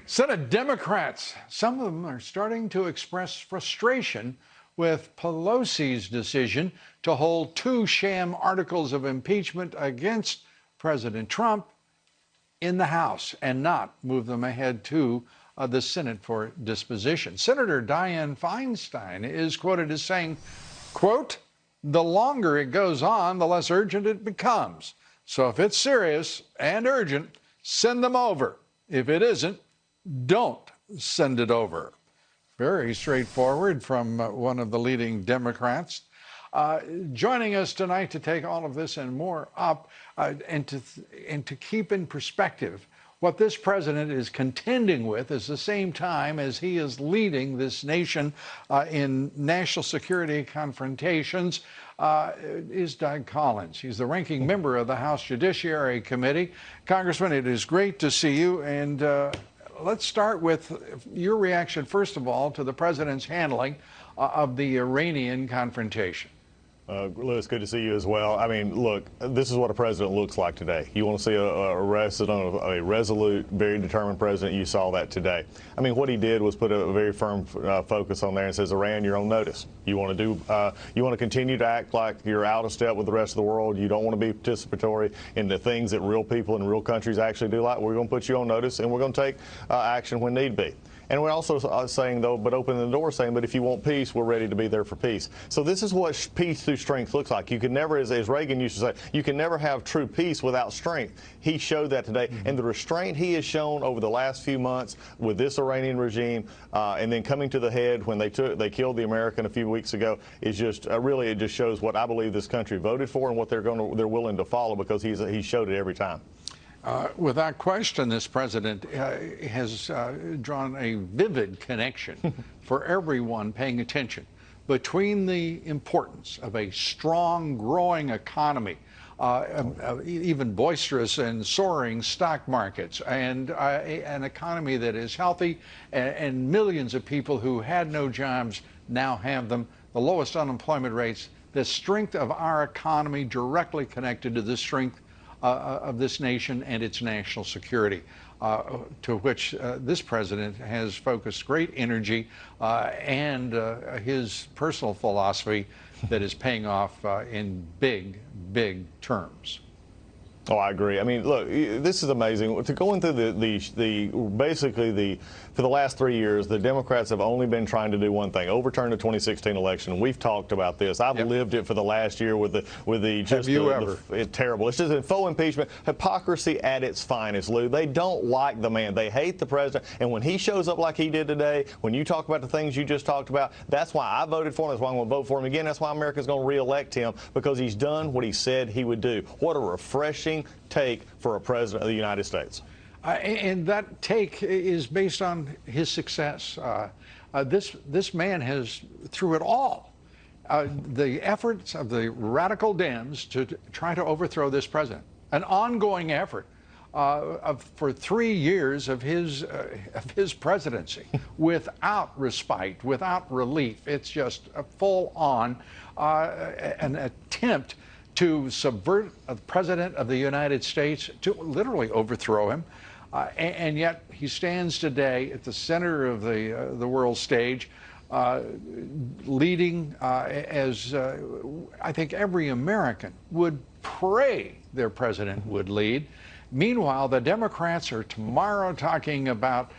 Senate Democrats, some of them are starting to express frustration with Pelosi's decision to hold two sham articles of impeachment against President Trump in the House and not move them ahead to the Senate for disposition. Senator Dianne Feinstein is quoted as saying, quote, "The longer it goes on, the less urgent it becomes. So if it's serious and urgent, send them over. If it isn't, don't send it over." Very straightforward from one of the leading Democrats. Joining us tonight to take all of this and more up and to keep in perspective what this president is contending with at the same time as he is leading this nation in national security confrontations is Doug Collins. He's the ranking member of the House Judiciary Committee. Congressman, it is great to see you. And let's start with your reaction, first of all, to the president's handling of the Iranian confrontation. Lewis, good to see you as well. I mean, look, this is what a president looks like today. You want to see a resolute, very determined president. You saw that today. I mean, what he did was put a very firm focus on there and says, Iran, you're on notice. You want to continue to act like you're out of step with the rest of the world. You don't want to be participatory in the things that real people in real countries actually do. Like, we're going to put you on notice, and we're going to take action when need be. And we're also saying, though, but opening the door, saying, but if you want peace, we're ready to be there for peace. So this is what peace through strength looks like. You can never, as Reagan used to say, you can never have true peace without strength. He showed that today. And the restraint he has shown over the last few months with this Iranian regime, and then coming to the head when they killed the American a few weeks ago, is just really, it just shows what I believe this country voted for and what they're willing to follow, because he showed it every time. Without question, this president has drawn a vivid connection for everyone paying attention between the importance of a strong, growing economy, even boisterous and soaring stock markets, and an economy that is healthy, and millions of people who had no jobs now have them, the lowest unemployment rates, the strength of our economy directly connected to the strength of this nation and its national security, to which this president has focused great energy and his personal philosophy that is paying off in big, big terms. Oh, I agree. I mean, look, this is amazing. To go into for the last 3 years, the Democrats have only been trying to do one thing: overturn the 2016 election. We've talked about this. I've lived it for the last year with the just it's terrible. It's just a faux impeachment, hypocrisy at its finest, Lou. They don't like the man. They hate the president. And when he shows up like he did today, when you talk about the things you just talked about, that's why I voted for him. That's why I'm going to vote for him again. That's why America's going to reelect him, because he's done what he said he would do. What a refreshing take for a president of the United States. And that take is based on his success. This man has, through it all, the efforts of the radical Dems to try to overthrow this president, an ongoing effort for 3 years of his presidency, without respite, without relief. It's just a full-on an attempt to subvert the president of the United States, to literally overthrow him. And yet he stands today at the center of the world stage, leading as I think every American would pray their president would lead. Meanwhile, the Democrats are tomorrow talking about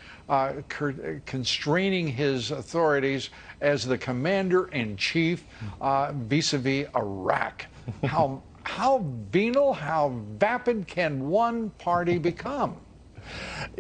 constraining his authorities as the commander-in-chief vis-a-vis Iraq. How venal, how vapid can one party become?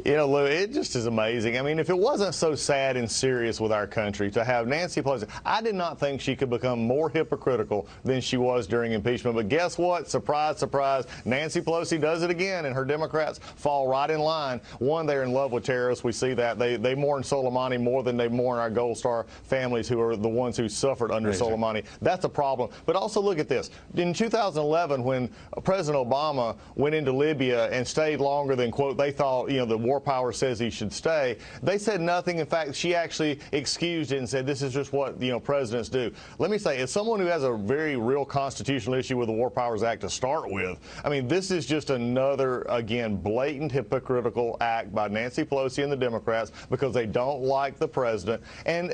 You know, Lou, it just is amazing. I mean, if it wasn't so sad and serious with our country to have Nancy Pelosi, I did not think she could become more hypocritical than she was during impeachment. But guess what? Surprise, surprise. Nancy Pelosi does it again, and her Democrats fall right in line. One, they're in love with terrorists. We see that. They mourn Soleimani more than they mourn our Gold Star families, who are the ones who suffered under Soleimani. That's a problem. But also look at this. In 2011, when President Obama went into Libya and stayed longer than, quote, they thought while, the war power says he should stay, they said nothing. In fact, she actually excused it and said this is just what, presidents do. Let me say, as someone who has a very real constitutional issue with the War Powers Act to start with, I mean, this is just another, again, blatant hypocritical act by Nancy Pelosi and the Democrats because they don't like the president. And,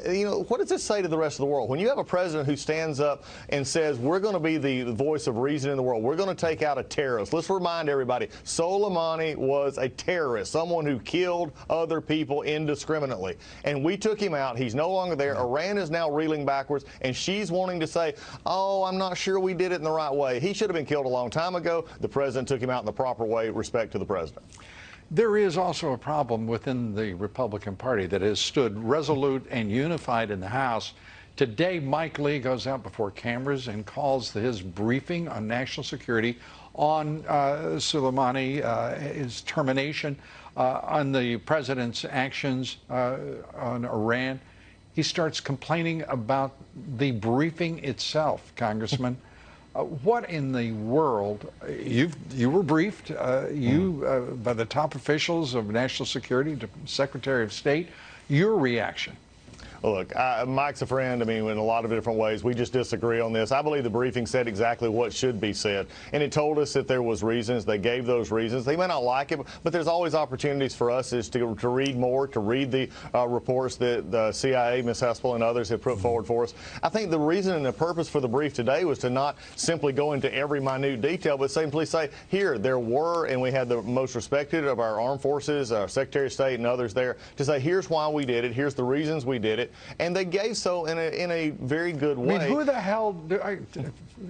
what does this say to the rest of the world? When you have a president who stands up and says, we're going to be the voice of reason in the world, we're going to take out a terrorist. Let's remind everybody, Soleimani was a terrorist, someone who killed other people indiscriminately. And we took him out. He's no longer there. Iran is now reeling backwards, and she's wanting to say, oh, I'm not sure we did it in the right way. He should have been killed a long time ago. The president took him out in the proper way. Respect to the president. There is also a problem within the Republican Party that has stood resolute and unified in the House. Today, Mike Lee goes out before cameras and calls his briefing on national security on Soleimani, his termination, on the president's actions on Iran. He starts complaining about the briefing itself, Congressman. What in the world? You were briefed by the top officials of national security, Secretary of State. Your reaction? Look, Mike's a friend, I mean, in a lot of different ways. We just disagree on this. I believe the briefing said exactly what should be said, and it told us that there was reasons. They gave those reasons. They may not like it, but there's always opportunities for us to read more, to read the reports that the CIA, Ms. Hespel, and others have put forward for us. I think the reason and the purpose for the brief today was to not simply go into every minute detail, but simply say, here, there were, and we had the most respected of our armed forces, our Secretary of State and others there, to say, here's why we did it, here's the reasons we did it. And they gave so in a very good way. I mean, who the hell,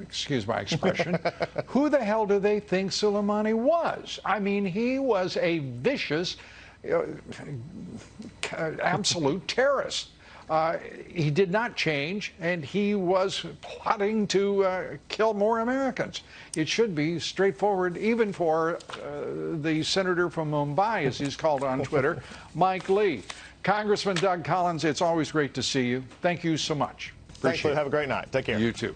excuse my expression, who the hell do they think Soleimani was? I mean, he was a vicious, absolute terrorist. He did not change, and he was plotting to kill more Americans. It should be straightforward, even for the senator from Mumbai, as he's called on Twitter, Mike Lee. Congressman Doug Collins, it's always great to see you. Thank you so much. Thanks, Lou. Have a great night. Take care. You too.